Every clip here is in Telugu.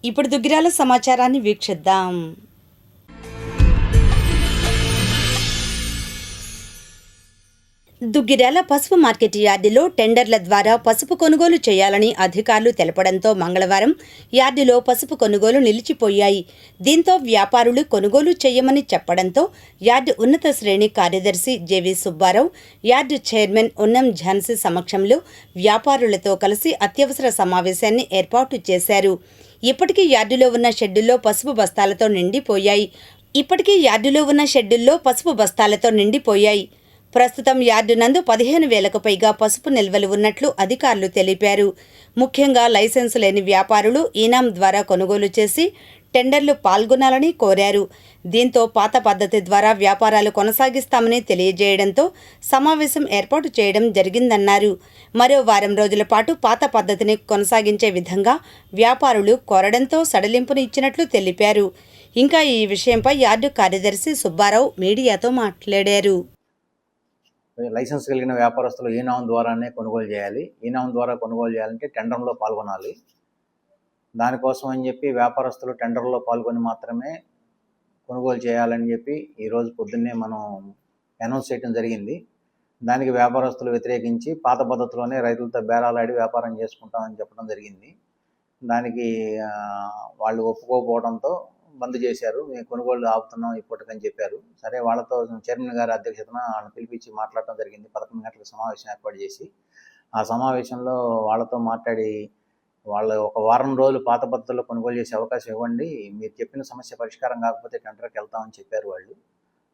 ఇప్పుడు దుగ్గిరాల సమాచారాన్ని వీక్షిద్దాం. దుగ్గిరాల పసుపు మార్కెట్ యార్డులో టెండర్ల ద్వారా పసుపు కొనుగోలు చేయాలని అధికారులు తెలపడంతో మంగళవారం యార్డులో పసుపు కొనుగోలు నిలిచిపోయాయి. దీంతో వ్యాపారులు కొనుగోలు చేయమని చెప్పడంతో యార్డు ఉన్నత శ్రేణి కార్యదర్శి జెవి సుబ్బారావు, యార్డు చైర్మన్ ఉన్నం ఝాన్సీ సమక్షంలో వ్యాపారులతో కలిసి అత్యవసర సమావేశాన్ని ఏర్పాటు చేశారు. ఇప్పటికీ యార్డులో ఉన్న షెడ్డుల్లో పసుపు బస్తాలతో నిండిపోయాయి. ప్రస్తుతం యార్డు నందు 15,000కు పైగా పసుపు నిల్వలు ఉన్నట్లు అధికారులు తెలిపారు. ముఖ్యంగా లైసెన్సు లేని వ్యాపారులు ఈనాం ద్వారా కొనుగోలు చేసి టెండర్లు పాల్గొనాలని కోరారు. దీంతో పాత పద్ధతి ద్వారా వ్యాపారాలు కొనసాగిస్తామని తెలియజేయడంతో సమావేశం ఏర్పాటు చేయడం జరిగిందన్నారు. మరో వారం రోజుల పాటు పాత పద్ధతిని కొనసాగించే విధంగా వ్యాపారులు కోరడంతో సడలింపును ఇచ్చినట్లు తెలిపారు. ఇంకా ఈ విషయంపై యార్డు కార్యదర్శి సుబ్బారావు మీడియాతో మాట్లాడారు. లైసెన్స్ కలిగిన వ్యాపారస్తులు ఈనాం ద్వారానే కొనుగోలు చేయాలి. ఈనాం ద్వారా కొనుగోలు చేయాలంటే టెండర్లో పాల్గొనాలి. దానికోసం అని చెప్పి వ్యాపారస్తులు టెండర్లో పాల్గొని మాత్రమే కొనుగోలు చేయాలని చెప్పి ఈరోజు పొద్దున్నే మనం అనౌన్స్ చేయడం జరిగింది. దానికి వ్యాపారస్తులు వ్యతిరేకించి పాత పద్ధతిలోనే రైతులతో బేరాలాడి వ్యాపారం చేసుకుంటామని చెప్పడం జరిగింది. దానికి వాళ్ళు ఒప్పుకోకపోవడంతో బంద్ చేశారు. మేము కొనుగోలు ఆపుతున్నాం ఇప్పటికని చెప్పారు. సరే, వాళ్ళతో చైర్మన్ గారి అధ్యక్షతన వాళ్ళని పిలిపించి మాట్లాడటం జరిగింది. 11 గంటలకు సమావేశం ఏర్పాటు చేసి ఆ సమావేశంలో వాళ్ళతో మాట్లాడి వాళ్ళు ఒక వారం రోజులు పాత పద్ధతుల్లో కొనుగోలు చేసే అవకాశం ఇవ్వండి, మీరు చెప్పిన సమస్య పరిష్కారం కాకపోతే టెండర్కి వెళ్తామని చెప్పారు.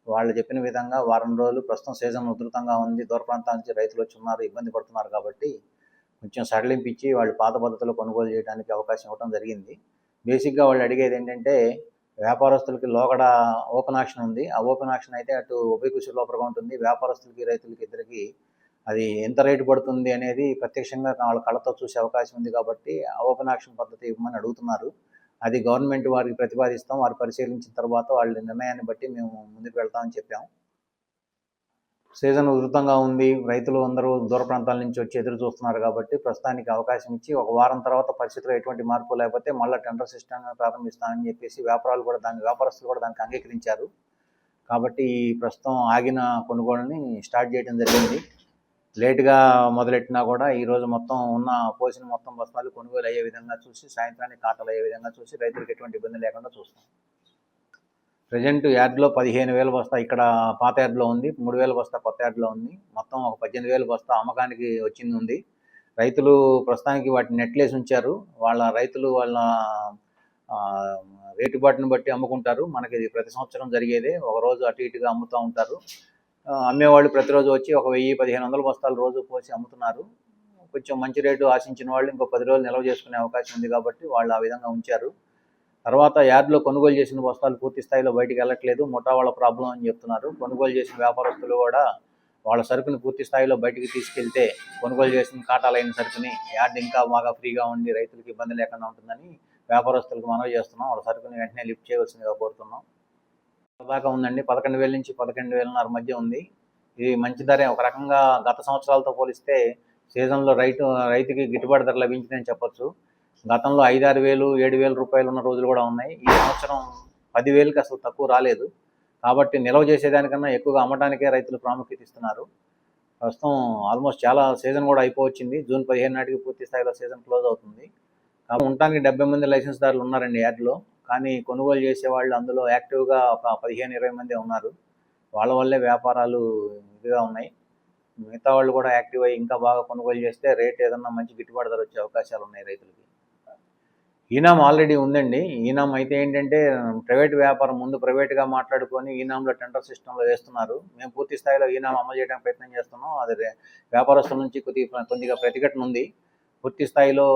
వాళ్ళు చెప్పిన విధంగా వారం రోజులు, ప్రస్తుతం సీజన్ ఉధృతంగా ఉంది, దూర ప్రాంతాల నుంచి రైతులు వచ్చి ఉన్నారు, ఇబ్బంది పడుతున్నారు కాబట్టి కొంచెం సడలింపించి వాళ్ళు పాత పద్ధతిలో కొనుగోలు చేయడానికి అవకాశం ఇవ్వడం జరిగింది. బేసిక్గా వాళ్ళు అడిగేది ఏంటంటే వ్యాపారస్తులకి లోగడ ఓపెన్ ఆక్షన్ ఉంది. ఆ ఓపెన్ ఆక్షన్ అయితే అటు ఉభయకుశ లోపలగా ఉంటుంది. వ్యాపారస్తులకి రైతులకి ఇద్దరికి అది ఎంత రేటు పడుతుంది అనేది ప్రత్యక్షంగా వాళ్ళ కళ్ళతో చూసే అవకాశం ఉంది కాబట్టి ఆ ఓపెన్ ఆక్షన్ పద్ధతి ఇవ్వమని అడుగుతున్నారు. అది గవర్నమెంట్ వారికి ప్రతిపాదిస్తాం. వారు పరిశీలించిన తర్వాత వాళ్ళ నిర్ణయాన్ని బట్టి మేము ముందుకు వెళ్తామని చెప్పాం. సీజన్ ఉధృతంగా ఉంది, రైతులు అందరూ దూర ప్రాంతాల నుంచి వచ్చి ఎదురు చూస్తున్నారు కాబట్టి ప్రస్తుతానికి అవకాశం ఇచ్చి ఒక వారం తర్వాత పరిస్థితుల్లో ఎటువంటి మార్పు లేకపోతే మళ్ళీ టెండర్ సిస్టమ్ ప్రారంభిస్తామని చెప్పేసి వ్యాపారస్తులు కూడా దానికి అంగీకరించారు. కాబట్టి ప్రస్తుతం ఆగిన కొనుగోలుని స్టార్ట్ చేయడం జరిగింది. లేటుగా మొదలెట్టినా కూడా ఈరోజు పోసిన మొత్తం బస్తాలు కొనుగోలు అయ్యే విధంగా చూసి, సాయంత్రానికి కాటలు అయ్యే విధంగా చూసి రైతులకు ఎటువంటి ఇబ్బంది లేకుండా చూస్తాం. ప్రజెంట్ యార్డ్లో 15,000 బస్తా ఇక్కడ పాత యార్డ్లో ఉంది, 3,000 బస్తా కొత్త యార్డ్లో ఉంది. మొత్తం ఒక 18,000 బస్తా అమ్మకానికి వచ్చింది ఉంది. రైతులు ప్రస్తుతానికి వాటిని నెట్లేసి ఉంచారు. రైతులు వాళ్ళ రేటుబాటును బట్టి అమ్ముకుంటారు. మనకి ఇది ప్రతి సంవత్సరం జరిగేదే. ఒక రోజు అటు ఇటుగా అమ్ముతూ ఉంటారు. అమ్మేవాళ్ళు ప్రతిరోజు వచ్చి ఒక 1,000-1,500 బస్తాలు రోజు పోసి అమ్ముతున్నారు. కొంచెం మంచి రేటు ఆశించిన వాళ్ళు ఇంకో 10 రోజులు నిల్వ చేసుకునే అవకాశం ఉంది కాబట్టి వాళ్ళు ఆ విధంగా ఉంచారు. తర్వాత యార్డ్లో కొనుగోలు చేసిన బస్తాలు పూర్తి స్థాయిలో బయటికి వెళ్ళట్లేదు, ముఠా వాళ్ళ ప్రాబ్లం అని చెప్తున్నారు. కొనుగోలు చేసిన వ్యాపారస్తులు కూడా వాళ్ళ సరుకుని పూర్తి స్థాయిలో బయటికి తీసుకెళ్తే కొనుగోలు చేసిన కాటాలైన సరుకుని యార్డ్ ఇంకా బాగా ఫ్రీగా ఉండి రైతులకు ఇబ్బంది లేకుండా ఉంటుందని వ్యాపారస్తులకు మనవి చేస్తున్నాం. వాళ్ళ సరుకుని వెంటనే లిఫ్ట్ చేయవలసిందిగా కోరుతున్నాం. దాకా ఉందండి, 11,000 నుంచి 12,500 మధ్య ఉంది. ఇది మంచి ధరే. ఒక రకంగా గత సంవత్సరాలతో పోలిస్తే సీజన్లో రైతుకి గిట్టుబాటు ధర లభించిందని చెప్పొచ్చు. గతంలో 5-6 వేలు, 7,000 రూపాయలు ఉన్న రోజులు కూడా ఉన్నాయి. ఈ సంవత్సరం 10,000కి అసలు తక్కువ రాలేదు. కాబట్టి నిల్వ చేసేదానికన్నా ఎక్కువగా అమ్మటానికే రైతులు ప్రాముఖ్యత ఇస్తున్నారు. ప్రస్తుతం ఆల్మోస్ట్ చాలా సీజన్ కూడా అయిపోవచ్చింది. జూన్ 15 నాటికి పూర్తి స్థాయిలో సీజన్ క్లోజ్ అవుతుంది. కాబట్టి ఉండటానికి 70 మంది లైసెన్స్దారులు ఉన్నారండి యార్డ్లో. కానీ కొనుగోలు చేసేవాళ్ళు అందులో యాక్టివ్గా ఒక 15-20 మంది ఉన్నారు. వాళ్ళ వల్లే వ్యాపారాలు ఇదిగా ఉన్నాయి. మిగతా వాళ్ళు కూడా యాక్టివ్ అయ్యి ఇంకా బాగా కొనుగోలు చేస్తే రేట్ ఏదన్నా మంచి గిట్టుబాటు ధర వచ్చే అవకాశాలు ఉన్నాయి రైతులకి. ఈనాం ఆల్రెడీ ఉందండి. ఈనాం అయితే ఏంటంటే ప్రైవేట్ వ్యాపారం ముందు ప్రైవేట్గా మాట్లాడుకొని ఈనాంలో టెండర్ సిస్టంలో వేస్తున్నారు. మేము పూర్తి స్థాయిలో ఈనాం అమలు చేయడానికి ప్రయత్నం చేస్తున్నాం. అది వ్యాపారస్తుల నుంచి కొద్దిగా ప్రతిఘటన ఉంది. పూర్తి స్థాయిలో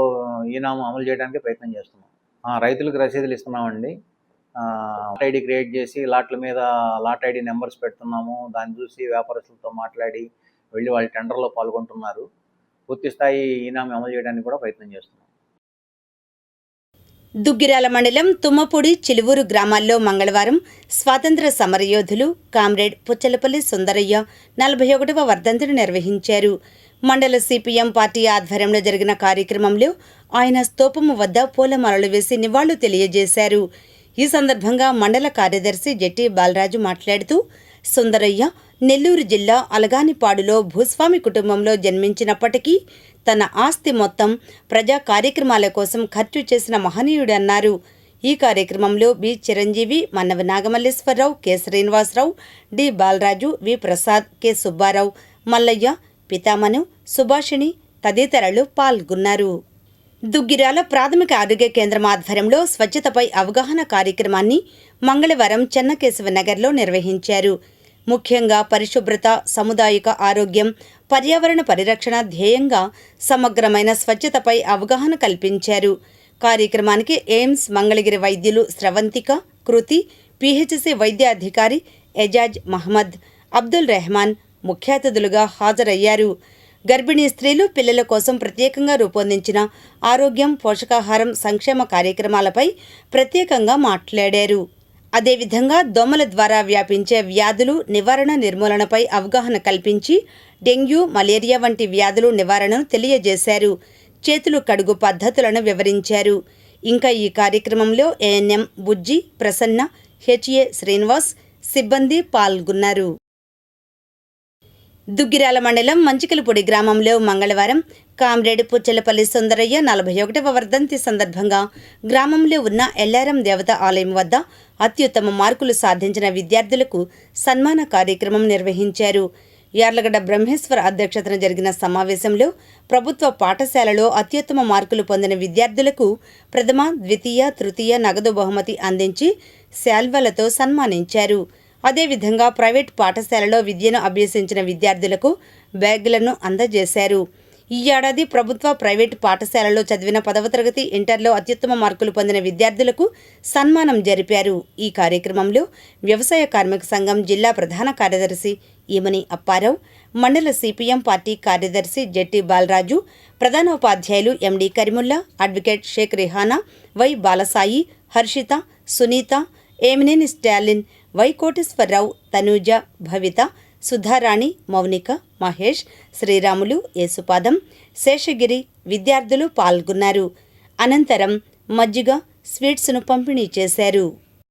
ఈనాం అమలు చేయడానికి ప్రయత్నం చేస్తున్నాం. రైతులకు రసీదులు ఇస్తున్నామండి. లాట్ ఐడి క్రియేట్ చేసి లాట్ల మీద లాట్ ఐడి నెంబర్స్ పెడుతున్నాము. దాన్ని చూసి వ్యాపారస్తులతో మాట్లాడి వెళ్ళి వాళ్ళు టెండర్లో పాల్గొంటున్నారు. పూర్తి స్థాయి ఈనాం అమలు చేయడానికి కూడా ప్రయత్నం చేస్తున్నాం. దుగ్గిరాల మండలం తుమ్మపూడి, చిలువూరు గ్రామాల్లో మంగళవారం స్వాతంత్ర సమరయోధులు కామ్రేడ్ పుచ్చలపల్లి సుందరయ్య 41వ వర్ధంతిని నిర్వహించారు. మండల సిపిఎం పార్టీ ఆధ్వర్యంలో జరిగిన కార్యక్రమంలో ఆయన స్తూపము వద్ద పూలమాలలు వేసి నివాళులు తెలియజేశారు. ఈ సందర్భంగా మండల కార్యదర్శి జెట్టి బాలరాజు మాట్లాడుతూ, సుందరయ్య నెల్లూరు జిల్లా అలగానిపాడులో భూస్వామి కుటుంబంలో జన్మించినప్పటికీ తన ఆస్తి మొత్తం ప్రజా కార్యక్రమాల కోసం ఖర్చు చేసిన మహనీయుడన్నారు. ఈ కార్యక్రమంలో B Chiranjeevi, Mannava Nagamalleswararao, K Srinivasarao, D Balaraju, V Prasad, K Subbarao, Mallaiah, Pithamanu, Subhashini తదితరులు పాల్గొన్నారు. దుగ్గిరాల ప్రాథమిక ఆరోగ్య కేంద్రం ఆధ్వర్యంలో స్వచ్ఛతపై అవగాహన కార్యక్రమాన్ని మంగళవారం చెన్నకేశవ నగర్లో నిర్వహించారు. ముఖ్యంగా పరిశుభ్రత, సాముదాయిక ఆరోగ్యం, పర్యావరణ పరిరక్షణ ధ్యేయంగా సమగ్రమైన స్వచ్ఛతపై అవగాహన కల్పించారు. కార్యక్రమానికి ఎయిమ్స్ మంగళగిరి వైద్యులు స్రవంతిక, కృతి, పిహెచ్సి వైద్య అధికారి ఎజాజ్ మహమ్మద్, అబ్దుల్ రెహమాన్ ముఖ్య అతిథులుగా హాజరయ్యారు. గర్భిణీ స్త్రీలు, పిల్లల కోసం ప్రత్యేకంగా రూపొందించిన ఆరోగ్యం, పోషకాహారం, సంక్షేమ కార్యక్రమాలపై ప్రత్యేకంగా మాట్లాడారు. అదేవిధంగా దోమల ద్వారా వ్యాపించే వ్యాధులు నివారణ, నిర్మూలనపై అవగాహన కల్పించి డెంగ్యూ, మలేరియా వంటి వ్యాధులు నివారణను తెలియజేశారు. చేతులు కడుగు పద్ధతులను వివరించారు. ఇంకా ఈ కార్యక్రమంలో ఏఎన్ఎం బుజ్జి, ప్రసన్న, హెచ్ఏ శ్రీనివాస్ సిబ్బంది పాల్గొన్నారు. దుగ్గిరాల మండలం మంచికలపూడి గ్రామంలో మంగళవారం కామ్రేడ్ పుచ్చలపల్లి సుందరయ్య 41వ వర్ధంతి సందర్భంగా గ్రామంలో ఉన్న ఎల్లారం దేవత ఆలయం వద్ద అత్యుత్తమ మార్కులు సాధించిన విద్యార్థులకు సన్మాన కార్యక్రమం నిర్వహించారు. యార్లగడ్డ బ్రహ్మేశ్వర అధ్యక్షతన జరిగిన సమావేశంలో ప్రభుత్వ పాఠశాలలో అత్యుత్తమ మార్కులు పొందిన విద్యార్థులకు ప్రథమ, ద్వితీయ, తృతీయ నగదు బహుమతి అందించి శాల్వలతో సన్మానించారు. అదేవిధంగా ప్రైవేట్ పాఠశాలలో విద్యను అభ్యసించిన విద్యార్థులకు బ్యాగులను అందజేశారు. ఈ ఏడాది ప్రభుత్వ, ప్రైవేటు పాఠశాలలో చదివిన 10వ తరగతి, ఇంటర్లో అత్యుత్తమ మార్కులు పొందిన విద్యార్థులకు సన్మానం జరిపారు. ఈ కార్యక్రమంలో వ్యవసాయ కార్మిక సంఘం జిల్లా ప్రధాన కార్యదర్శి ఈమని అప్పారావు, మండల సిపిఎం పార్టీ కార్యదర్శి జెట్టి బాలరాజు, ప్రధానోపాధ్యాయులు MD Karimulla, advocate Sheikh Rihana, Y Balasai, Harshitha, Sunitha, Eemineni Stalin, Y Koteswararao, Tanuja, Bhavitha, Sudharani, Mounika, Mahesh, Sriramulu, Yesupadam, Seshagiri విద్యార్థులు పాల్గొన్నారు. అనంతరం మజ్జిగ, స్వీట్స్ను పంపిణీ చేశారు.